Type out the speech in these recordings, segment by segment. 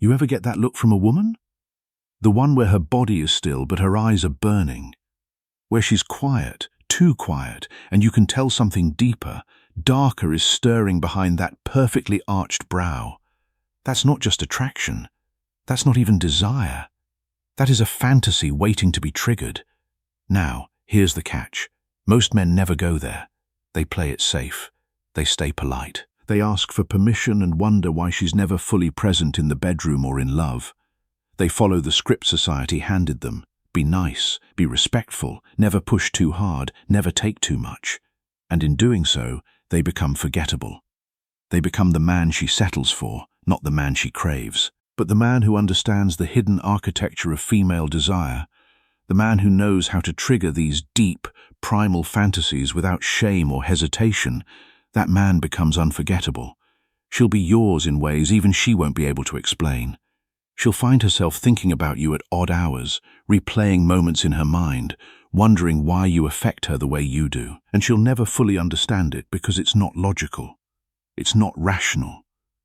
You ever get that look from a woman? The one where her body is still but her eyes are burning. Where she's quiet, too quiet, and you can tell something deeper, darker is stirring behind that perfectly arched brow. That's not just attraction. That's not even desire. That is a fantasy waiting to be triggered. Now, here's the catch. Most men never go there. They play it safe. They stay polite. They ask for permission and wonder why she's never fully present in the bedroom or in love. They follow the script society handed them. Be nice, be respectful, never push too hard, never take too much. And in doing so, they become forgettable. They become the man she settles for, not the man she craves, but the man who understands the hidden architecture of female desire, the man who knows how to trigger these deep, primal fantasies without shame or hesitation. That man becomes unforgettable. She'll be yours in ways even she won't be able to explain. She'll find herself thinking about you at odd hours, replaying moments in her mind, wondering why you affect her the way you do. And she'll never fully understand it because it's not logical. It's not rational.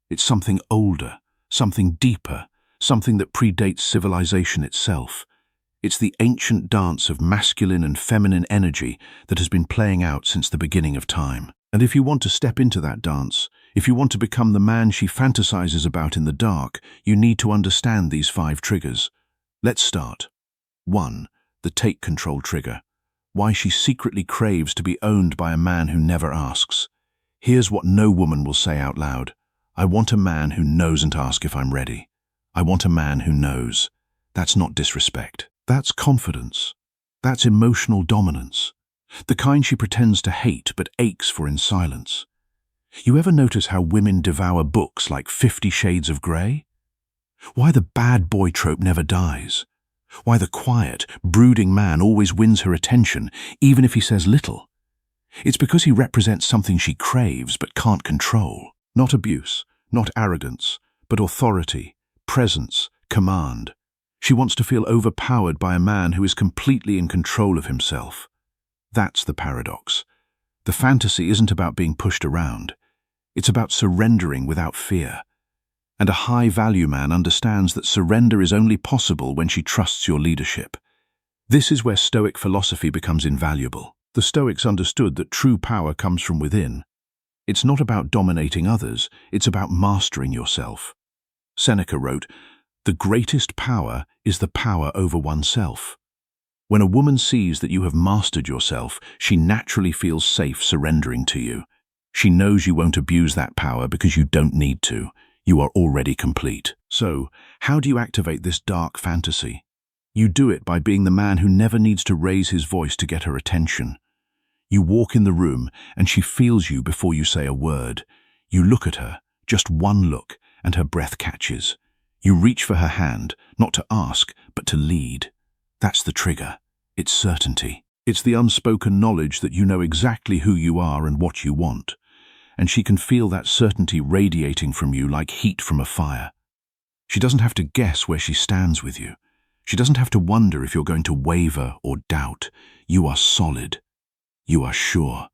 It's something older, something deeper, something that predates civilization itself. It's the ancient dance of masculine and feminine energy that has been playing out since the beginning of time. And if you want to step into that dance, if you want to become the man she fantasizes about in the dark, you need to understand these 5 triggers. Let's start. 1. The take control trigger. Why she secretly craves to be owned by a man who never asks. Here's what no woman will say out loud. I want a man who knows ask if I'm ready. I want a man who knows. That's not disrespect. That's confidence. That's emotional dominance. The kind she pretends to hate but aches for in silence. You ever notice how women devour books like 50 Shades of Grey? Why the bad boy trope never dies? Why the quiet, brooding man always wins her attention, even if he says little? It's because he represents something she craves but can't control. Not abuse, not arrogance, but authority, presence, command. She wants to feel overpowered by a man who is completely in control of himself. That's the paradox. The fantasy isn't about being pushed around. It's about surrendering without fear. And a high-value man understands that surrender is only possible when she trusts your leadership. This is where Stoic philosophy becomes invaluable. The Stoics understood that true power comes from within. It's not about dominating others, it's about mastering yourself. Seneca wrote, "The greatest power is the power over oneself." When a woman sees that you have mastered yourself, she naturally feels safe surrendering to you. She knows you won't abuse that power because you don't need to. You are already complete. So, how do you activate this dark fantasy? You do it by being the man who never needs to raise his voice to get her attention. You walk in the room and she feels you before you say a word. You look at her, just one look, and her breath catches. You reach for her hand, not to ask, but to lead. That's the trigger. It's certainty. It's the unspoken knowledge that you know exactly who you are and what you want. And she can feel that certainty radiating from you like heat from a fire. She doesn't have to guess where she stands with you. She doesn't have to wonder if you're going to waver or doubt. You are solid. You are sure.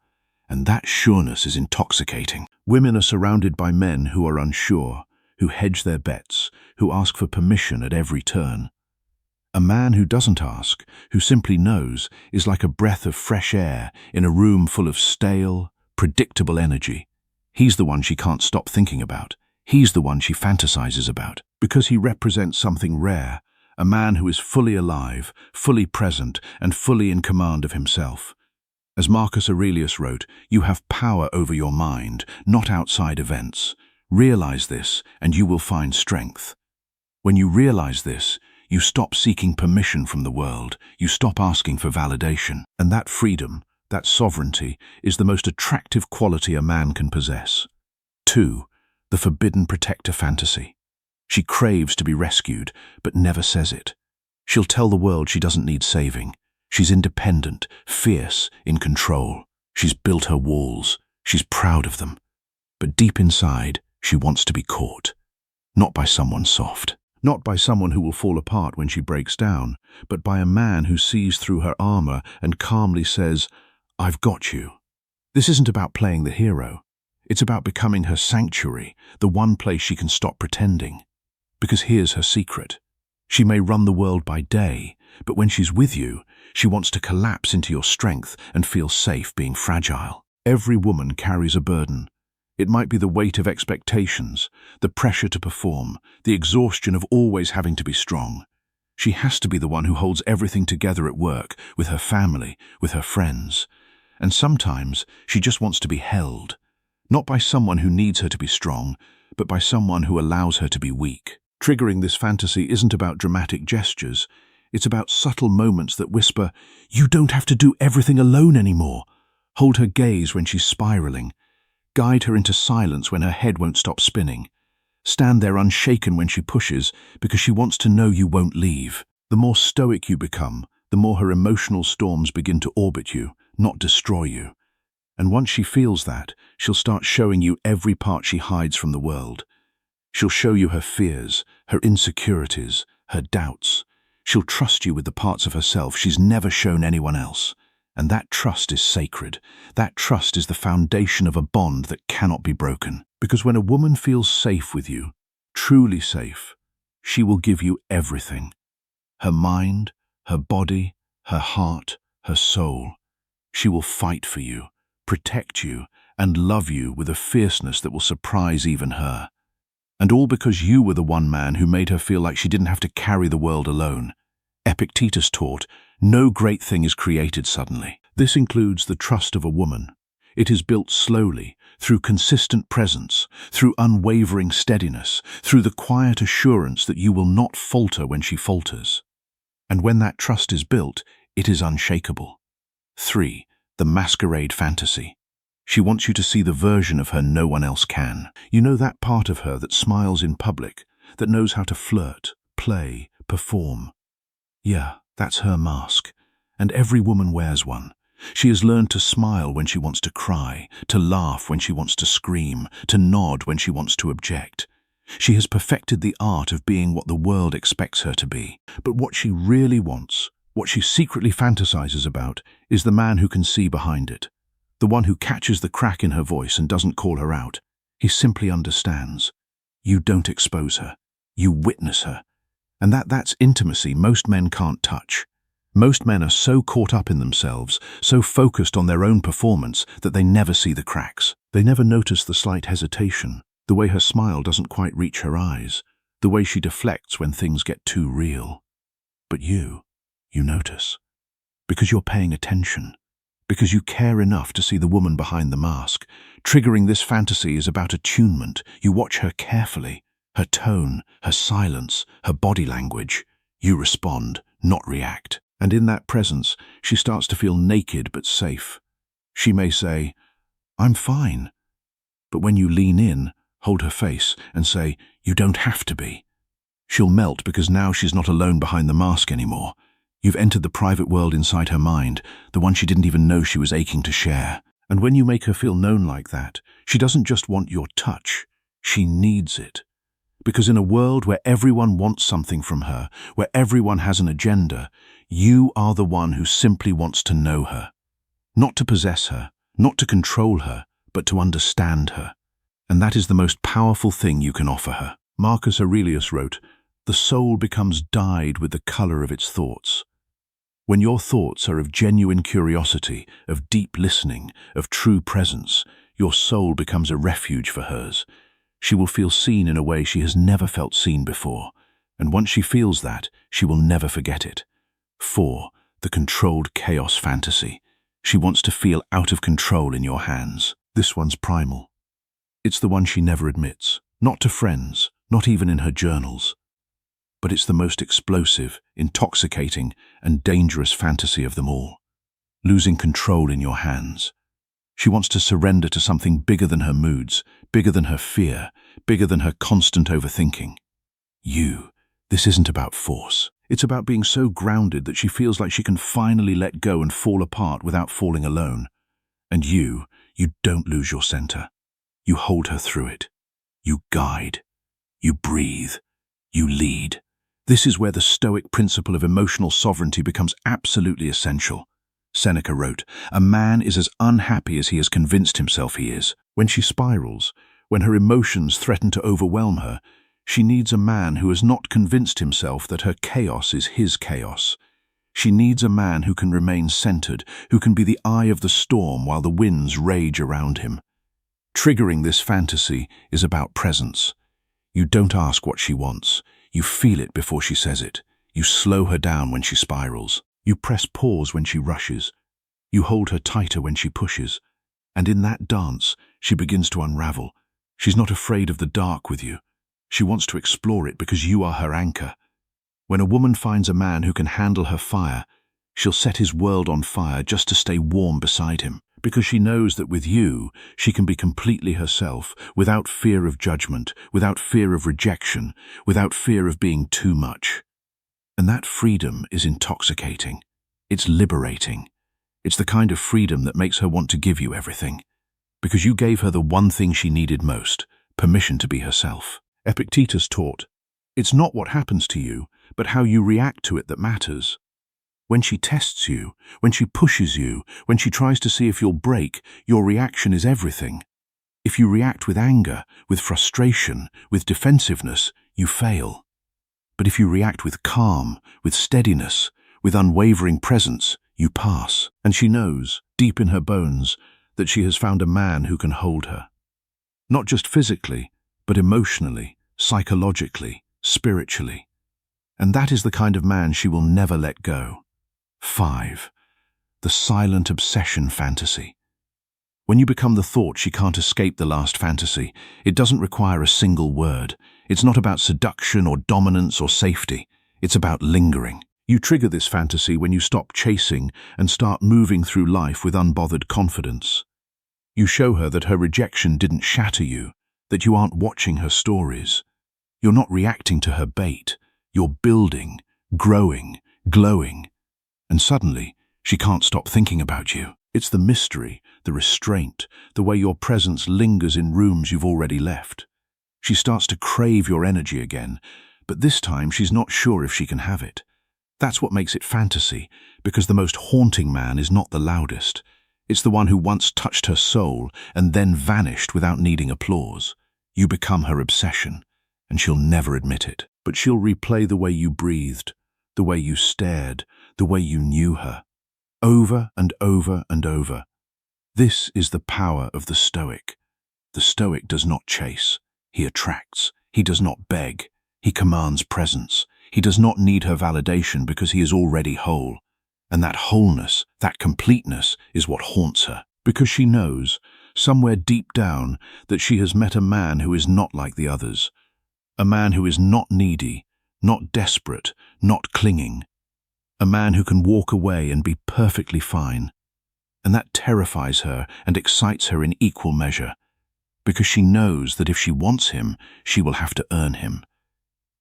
And that sureness is intoxicating. Women are surrounded by men who are unsure, who hedge their bets, who ask for permission at every turn. A man who doesn't ask, who simply knows, is like a breath of fresh air in a room full of stale, predictable energy. He's the one she can't stop thinking about. He's the one she fantasizes about. Because he represents something rare, a man who is fully alive, fully present, and fully in command of himself. As Marcus Aurelius wrote, you have power over your mind, not outside events. Realize this, and you will find strength. When you realize this, you stop seeking permission from the world. You stop asking for validation. And that freedom, that sovereignty, is the most attractive quality a man can possess. 2. The forbidden protector fantasy. She craves to be rescued, but never says it. She'll tell the world she doesn't need saving. She's independent, fierce, in control. She's built her walls. She's proud of them. But deep inside, she wants to be caught. Not by someone soft. Not by someone who will fall apart when she breaks down, but by a man who sees through her armor and calmly says, I've got you. This isn't about playing the hero. It's about becoming her sanctuary, the one place she can stop pretending. Because here's her secret. She may run the world by day, but when she's with you, she wants to collapse into your strength and feel safe being fragile. Every woman carries a burden. It might be the weight of expectations, the pressure to perform, the exhaustion of always having to be strong. She has to be the one who holds everything together at work, with her family, with her friends. And sometimes she just wants to be held, not by someone who needs her to be strong, but by someone who allows her to be weak. Triggering this fantasy isn't about dramatic gestures. It's about subtle moments that whisper, "You don't have to do everything alone anymore." Hold her gaze when she's spiraling. Guide her into silence when her head won't stop spinning. Stand there unshaken when she pushes, because she wants to know you won't leave. The more stoic you become, the more her emotional storms begin to orbit you, not destroy you. And once she feels that, she'll start showing you every part she hides from the world. She'll show you her fears, her insecurities, her doubts. She'll trust you with the parts of herself she's never shown anyone else. And that trust is sacred. That trust is the foundation of a bond that cannot be broken. Because when a woman feels safe with you, truly safe, she will give you everything. Her mind, her body, her heart, her soul. She will fight for you, protect you, and love you with a fierceness that will surprise even her. And all because you were the one man who made her feel like she didn't have to carry the world alone. Epictetus taught, no great thing is created suddenly. This includes the trust of a woman. It is built slowly, through consistent presence, through unwavering steadiness, through the quiet assurance that you will not falter when she falters. And when that trust is built, it is unshakable. 3. The masquerade fantasy. She wants you to see the version of her no one else can. You know, that part of her that smiles in public, that knows how to flirt, play, perform. Yeah, that's her mask. And every woman wears one. She has learned to smile when she wants to cry, to laugh when she wants to scream, to nod when she wants to object. She has perfected the art of being what the world expects her to be. But what she really wants, what she secretly fantasizes about, is the man who can see behind it. The one who catches the crack in her voice and doesn't call her out. He simply understands. You don't expose her. You witness her. And that's intimacy most men can't touch. Most men are so caught up in themselves, so focused on their own performance, that they never see the cracks. They never notice the slight hesitation, the way her smile doesn't quite reach her eyes, the way she deflects when things get too real. But you notice. Because you're paying attention. Because you care enough to see the woman behind the mask. Triggering this fantasy is about attunement. You watch her carefully. Her tone, her silence, her body language. You respond, not react. And in that presence, she starts to feel naked but safe. She may say, "I'm fine." But when you lean in, hold her face, and say, "You don't have to be," she'll melt, because now she's not alone behind the mask anymore. You've entered the private world inside her mind, the one she didn't even know she was aching to share. And when you make her feel known like that, she doesn't just want your touch, she needs it. Because in a world where everyone wants something from her, where everyone has an agenda, you are the one who simply wants to know her. Not to possess her, not to control her, but to understand her. And that is the most powerful thing you can offer her. Marcus Aurelius wrote, "The soul becomes dyed with the color of its thoughts." When your thoughts are of genuine curiosity, of deep listening, of true presence, your soul becomes a refuge for hers. She will feel seen in a way she has never felt seen before, and once she feels that, she will never forget it. 4. The controlled chaos fantasy. She wants to feel out of control in your hands. This one's primal. It's the one she never admits, not to friends, not even in her journals. But it's the most explosive, intoxicating, and dangerous fantasy of them all. Losing control in your hands. She wants to surrender to something bigger than her moods, bigger than her fear, bigger than her constant overthinking. This isn't about force. It's about being so grounded that she feels like she can finally let go and fall apart without falling alone. And you don't lose your center. You hold her through it. You guide. You breathe. You lead. This is where the Stoic principle of emotional sovereignty becomes absolutely essential. Seneca wrote, "A man is as unhappy as he has convinced himself he is." When she spirals, when her emotions threaten to overwhelm her, She needs a man who has not convinced himself that her chaos is his chaos. She needs a man who can remain centered, who can be the eye of the storm while the winds rage around him. Triggering this fantasy is about presence. You don't ask what she wants. You feel it before she says it. You slow her down when she spirals. You press pause when she rushes. You hold her tighter when she pushes. And in that dance, she begins to unravel. She's not afraid of the dark with you. She wants to explore it because you are her anchor. When a woman finds a man who can handle her fire, she'll set his world on fire just to stay warm beside him, because she knows that with you, she can be completely herself, without fear of judgment, without fear of rejection, without fear of being too much. And that freedom is intoxicating. It's liberating. It's the kind of freedom that makes her want to give you everything, because you gave her the one thing she needed most, permission to be herself. Epictetus taught, "It's not what happens to you, but how you react to it that matters." When she tests you, when she pushes you, when she tries to see if you'll break, your reaction is everything. If you react with anger, with frustration, with defensiveness, you fail. But if you react with calm, with steadiness, with unwavering presence, you pass. And she knows, deep in her bones, that she has found a man who can hold her. Not just physically, but emotionally, psychologically, spiritually. And that is the kind of man she will never let go. 5. The silent obsession fantasy. When you become the thought she can't escape the last fantasy, it doesn't require a single word. It's not about seduction or dominance or safety. It's about lingering. You trigger this fantasy when you stop chasing and start moving through life with unbothered confidence. You show her that her rejection didn't shatter you, that you aren't watching her stories. You're not reacting to her bait. You're building, growing, glowing. And suddenly, she can't stop thinking about you. It's the mystery, the restraint, the way your presence lingers in rooms you've already left. She starts to crave your energy again, but this time she's not sure if she can have it. That's what makes it fantasy, because the most haunting man is not the loudest. It's the one who once touched her soul and then vanished without needing applause. You become her obsession, and she'll never admit it. But she'll replay the way you breathed, the way you stared, the way you knew her, over and over and over. This is the power of the Stoic. The Stoic does not chase. He attracts. He does not beg. He commands presence. He does not need her validation because he is already whole. And that wholeness, that completeness, is what haunts her. Because she knows, somewhere deep down, that she has met a man who is not like the others. A man who is not needy, not desperate, not clinging. A man who can walk away and be perfectly fine. And that terrifies her and excites her in equal measure, because she knows that if she wants him, she will have to earn him.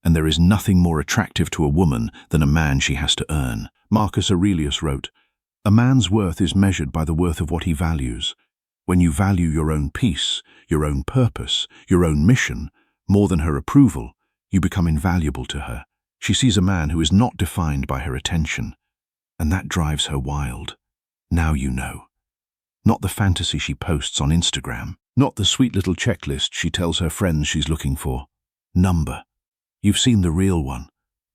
And there is nothing more attractive to a woman than a man she has to earn. Marcus Aurelius wrote, "A man's worth is measured by the worth of what he values. When you value your own peace, your own purpose, your own mission, more than her approval, you become invaluable to her. She sees a man who is not defined by her attention, and that drives her wild. Now you know. Not the fantasy she posts on Instagram, not the sweet little checklist she tells her friends she's looking for. Number. You've seen the real one,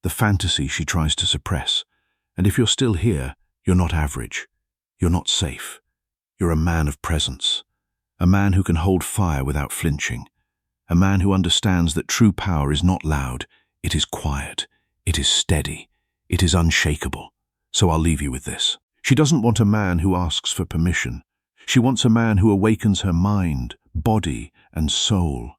the fantasy she tries to suppress. And if you're still here, you're not average. You're not safe. You're a man of presence, a man who can hold fire without flinching, a man who understands that true power is not loud, it is quiet, it is steady, it is unshakable. So I'll leave you with this. She doesn't want a man who asks for permission. She wants a man who awakens her mind, body, and soul.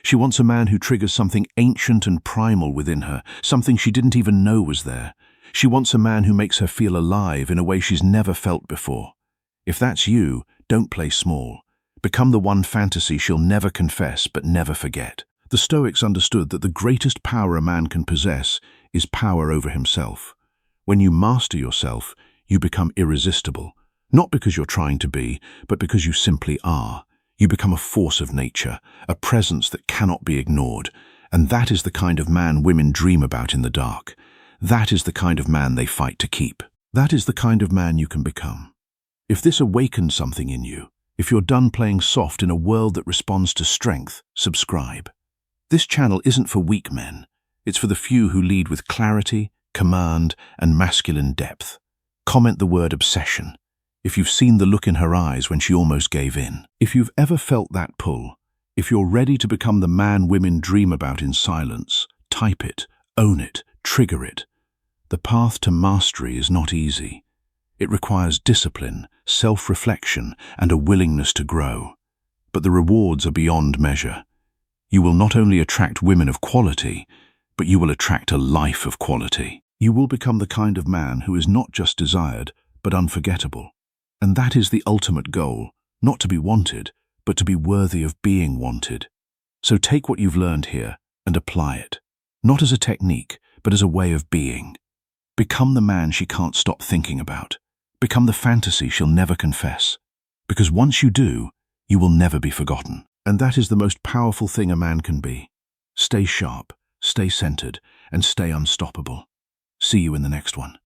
She wants a man who triggers something ancient and primal within her, something she didn't even know was there. She wants a man who makes her feel alive in a way she's never felt before. If that's you, don't play small. Become the one fantasy she'll never confess but never forget. The Stoics understood that the greatest power a man can possess is power over himself. When you master yourself, you become irresistible. Not because you're trying to be, but because you simply are. You become a force of nature, a presence that cannot be ignored. And that is the kind of man women dream about in the dark. That is the kind of man they fight to keep. That is the kind of man you can become. If this awakens something in you, if you're done playing soft in a world that responds to strength, subscribe. This channel isn't for weak men. It's for the few who lead with clarity, command, and masculine depth. Comment the word obsession if you've seen the look in her eyes when she almost gave in. If you've ever felt that pull, if you're ready to become the man women dream about in silence, type it, own it, trigger it. The path to mastery is not easy. It requires discipline, self-reflection, and a willingness to grow. But the rewards are beyond measure. You will not only attract women of quality, but you will attract a life of quality. You will become the kind of man who is not just desired, but unforgettable. And that is the ultimate goal, not to be wanted, but to be worthy of being wanted. So take what you've learned here and apply it, not as a technique, but as a way of being. Become the man she can't stop thinking about. Become the fantasy she'll never confess. Because once you do, you will never be forgotten. And that is the most powerful thing a man can be. Stay sharp, stay centered, and stay unstoppable. See you in the next one.